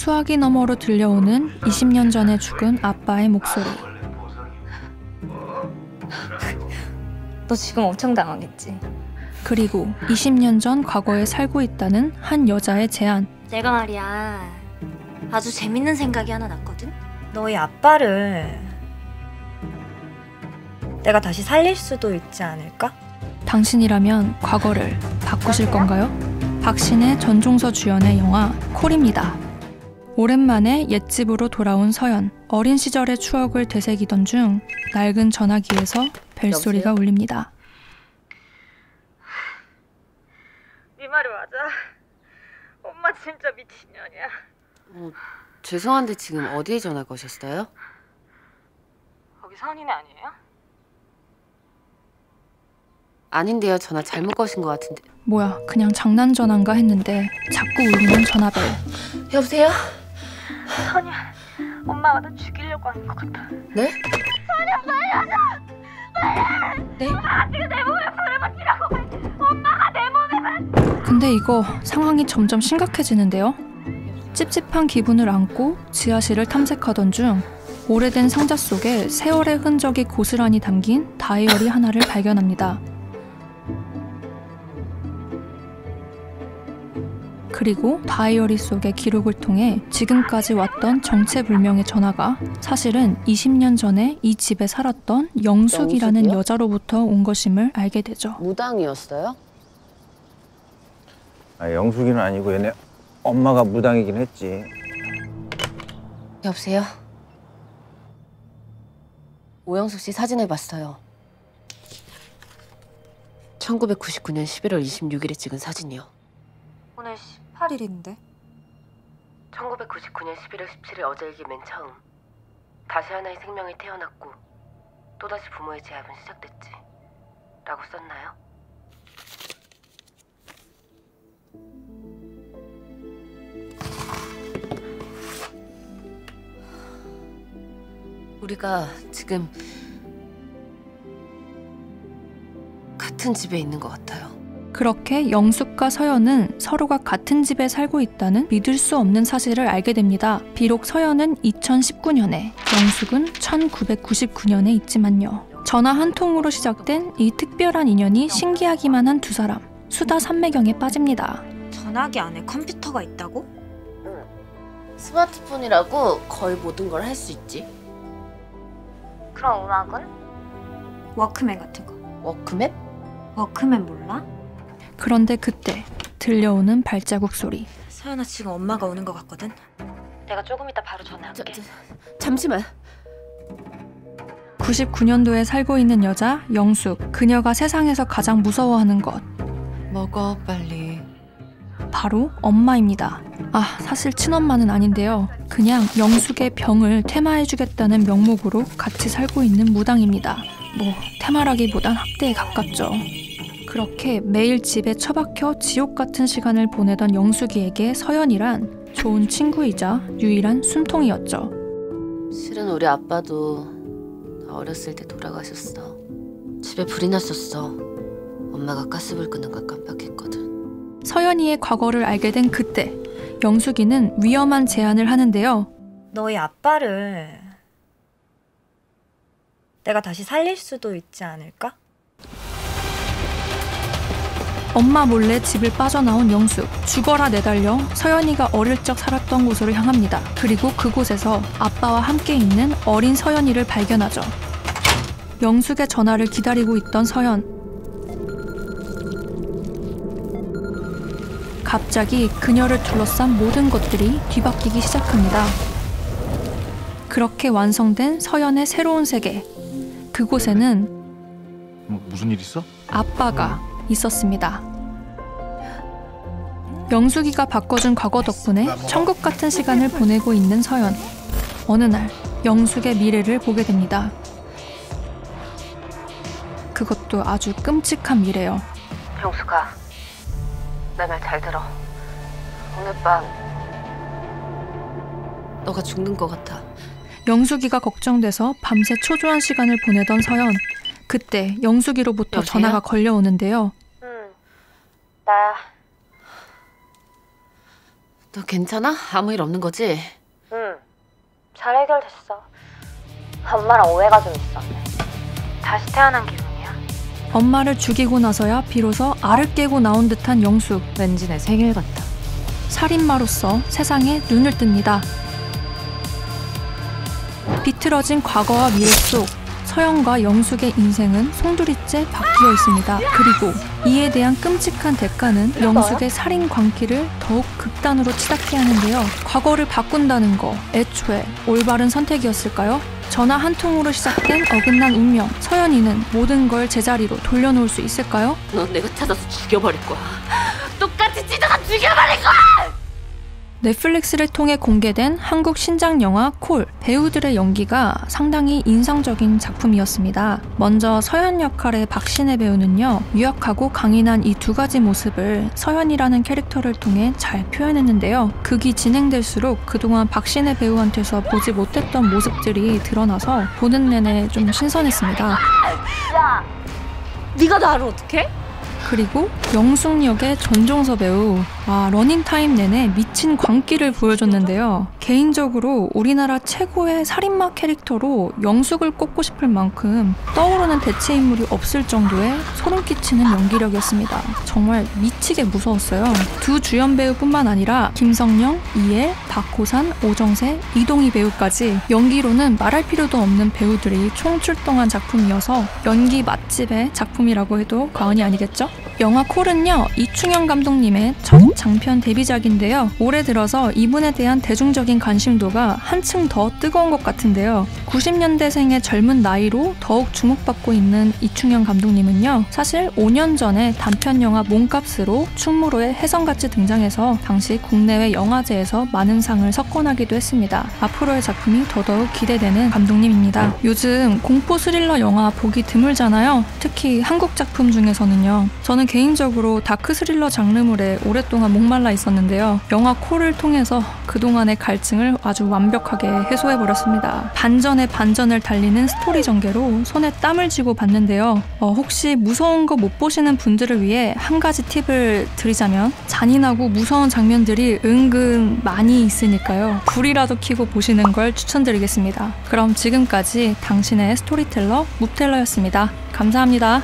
수화기 너머로 들려오는 20년 전에 죽은 아빠의 목소리. 너 지금 엄청 당황했지? 그리고 20년 전 과거에 살고 있다는 한 여자의 제안. 내가 말이야, 아주 재밌는 생각이 하나 났거든? 너희 아빠를 내가 다시 살릴 수도 있지 않을까? 당신이라면 과거를 바꾸실 건가요? 박신혜, 전종서 주연의 영화 콜입니다. 오랜만에 옛집으로 돌아온 서연. 어린 시절의 추억을 되새기던 중 낡은 전화기에서 벨소리가 울립니다. 네 말이 맞아. 엄마 진짜 미친년이야. 죄송한데 지금 어디에 전화 거셨어요? 거기 선인애 아니에요? 아닌데요. 전화 잘못 거신 것 같은데. 뭐야, 그냥 장난 전화인가 했는데 자꾸 울리는 전화벨. 여보세요? 선이야, 엄마가 나 죽이려고 하는 것 같아. 네? 선이야, 살려줘! 네? 지금 내 몸에 불을 붙이라고! 엄마가 내 몸에 근데 이거 상황이 점점 심각해지는데요. 찝찝한 기분을 안고 지하실을 탐색하던 중 오래된 상자 속에 세월의 흔적이 고스란히 담긴 다이어리 하나를 발견합니다. 그리고 다이어리 속의 기록을 통해 지금까지 왔던 정체불명의 전화가 사실은 20년 전에 이 집에 살았던 영숙이라는 영숙이요? 여자로부터 온 것임을 알게 되죠. 무당이었어요? 영숙이는 아니고 얘네 엄마가 무당이긴 했지. 여보세요? 오영숙 씨 사진을 봤어요. 1999년 11월 26일에 찍은 사진이요. 오늘 18일인데? 1999년 11월 17일 어제이기 맨 처음 다시 하나의 생명이 태어났고 또다시 부모의 제압은 시작됐지 라고 썼나요? 우리가 지금 같은 집에 있는 것 같아요. 그렇게 영숙과 서연은 서로가 같은 집에 살고 있다는 믿을 수 없는 사실을 알게 됩니다. 비록 서연은 2019년에, 영숙은 1999년에 있지만요. 전화 한 통으로 시작된 이 특별한 인연이 신기하기만 한 두 사람. 수다 삼매경에 빠집니다. 전화기 안에 컴퓨터가 있다고? 응. 스마트폰이라고 거의 모든 걸 할 수 있지. 그럼 음악은? 워크맨 같은 거. 워크맨? 워크맨 몰라? 그런데 그때 들려오는 발자국 소리. 서연아, 지금 엄마가 오는 것 같거든? 내가 조금 이따 바로 전화할게. 잠시만. 99년도에 살고 있는 여자 영숙. 그녀가 세상에서 가장 무서워하는 것. 먹어 빨리. 바로 엄마입니다. 아, 사실 친엄마는 아닌데요. 그냥 영숙의 병을 테마해주겠다는 명목으로 같이 살고 있는 무당입니다. 뭐 테마라기보단 학대에 가깝죠. 그렇게 매일 집에 처박혀 지옥 같은 시간을 보내던 영숙이에게 서연이란 좋은 친구이자 유일한 숨통이었죠. 실은 우리 아빠도 나 어렸을 때 돌아가셨어. 집에 불이 났었어. 엄마가 가스불 끄는 걸 깜빡했거든. 서연이의 과거를 알게 된 그때 영숙이는 위험한 제안을 하는데요. 너희 아빠를 내가 다시 살릴 수도 있지 않을까? 엄마 몰래 집을 빠져나온 영숙. 죽어라 내달려 서연이가 어릴 적 살았던 곳으로 향합니다. 그리고 그곳에서 아빠와 함께 있는 어린 서연이를 발견하죠. 영숙의 전화를 기다리고 있던 서연. 갑자기 그녀를 둘러싼 모든 것들이 뒤바뀌기 시작합니다. 그렇게 완성된 서연의 새로운 세계. 그곳에는 무슨 일 있어? 아빠가 있었습니다. 영숙이가 바꿔준 과거 덕분에 천국 같은 시간을 보내고 있는 서연. 어느 날 영숙의 미래를 보게 됩니다. 그것도 아주 끔찍한 미래요. 영숙아, 나 말 잘 들어. 오늘 밤 너가 죽는 것 같아. 영숙이가 걱정돼서 밤새 초조한 시간을 보내던 서연. 그때 영숙이로부터 여보세요? 전화가 걸려오는데요. 나야. 너 괜찮아? 아무 일 없는 거지? 응, 잘 해결됐어. 엄마랑 오해가 좀 있었네. 다시 태어난 기분이야. 엄마를 죽이고 나서야 비로소 알을 깨고 나온 듯한 영숙. 왠지 내 생일 같아. 살인마로서 세상에 눈을 뜹니다. 비틀어진 과거와 미래 속 서연과 영숙의 인생은 송두리째 바뀌어 있습니다. 그리고 이에 대한 끔찍한 대가는 영숙의 살인 광기를 더욱 극단으로 치닫게 하는데요. 과거를 바꾼다는 거 애초에 올바른 선택이었을까요? 전화 한 통으로 시작된 어긋난 운명. 서연이는 모든 걸 제자리로 돌려놓을 수 있을까요? 넌 내가 찾아서 죽여버릴 거야. 똑같이 찢어서 죽여버릴 거야! 넷플릭스를 통해 공개된 한국 신작 영화 콜. 배우들의 연기가 상당히 인상적인 작품이었습니다. 먼저 서연 역할의 박신혜 배우는요, 유약하고 강인한 이 두 가지 모습을 서연이라는 캐릭터를 통해 잘 표현했는데요. 극이 진행될수록 그동안 박신혜 배우한테서 보지 못했던 모습들이 드러나서 보는 내내 좀 신선했습니다. 네가 나를 어떡해? 그리고 영숙 역의 전종서 배우, 러닝타임 내내 미친 광기를 보여줬는데요. 개인적으로 우리나라 최고의 살인마 캐릭터로 영숙을 꼽고 싶을 만큼 떠오르는 대체 인물이 없을 정도의 소름 끼치는 연기력이었습니다. 정말 미치게 무서웠어요. 두 주연 배우뿐만 아니라 김성령, 이엘, 박호산, 오정세, 이동희 배우까지 연기로는 말할 필요도 없는 배우들이 총출동한 작품이어서 연기 맛집의 작품이라고 해도 과언이 아니겠죠? 영화 콜은요, 이충현 감독님의 첫 장편 데뷔작인데요. 올해 들어서 이분에 대한 대중적인 관심도가 한층 더 뜨거운 것 같은데요. 90년대생의 젊은 나이로 더욱 주목받고 있는 이충현 감독님은요, 사실 5년 전에 단편 영화 몸값으로 충무로의 혜성같이 등장해서 당시 국내외 영화제에서 많은 상을 석권하기도 했습니다. 앞으로의 작품이 더더욱 기대되는 감독님입니다. 요즘 공포 스릴러 영화 보기 드물잖아요. 특히 한국 작품 중에서는요. 저는 개인적으로 다크 스릴러 장르물에 오랫동안 목말라 있었는데요. 영화 콜을 통해서 그동안의 갈증을 아주 완벽하게 해소해버렸습니다. 반전에 반전을 달리는 스토리 전개로 손에 땀을 쥐고 봤는데요. 혹시 무서운 거 못 보시는 분들을 위해 한 가지 팁을 드리자면, 잔인하고 무서운 장면들이 은근 많이 있으니까요. 불이라도 켜고 보시는 걸 추천드리겠습니다. 그럼 지금까지 당신의 스토리텔러 묵텔러였습니다. 감사합니다.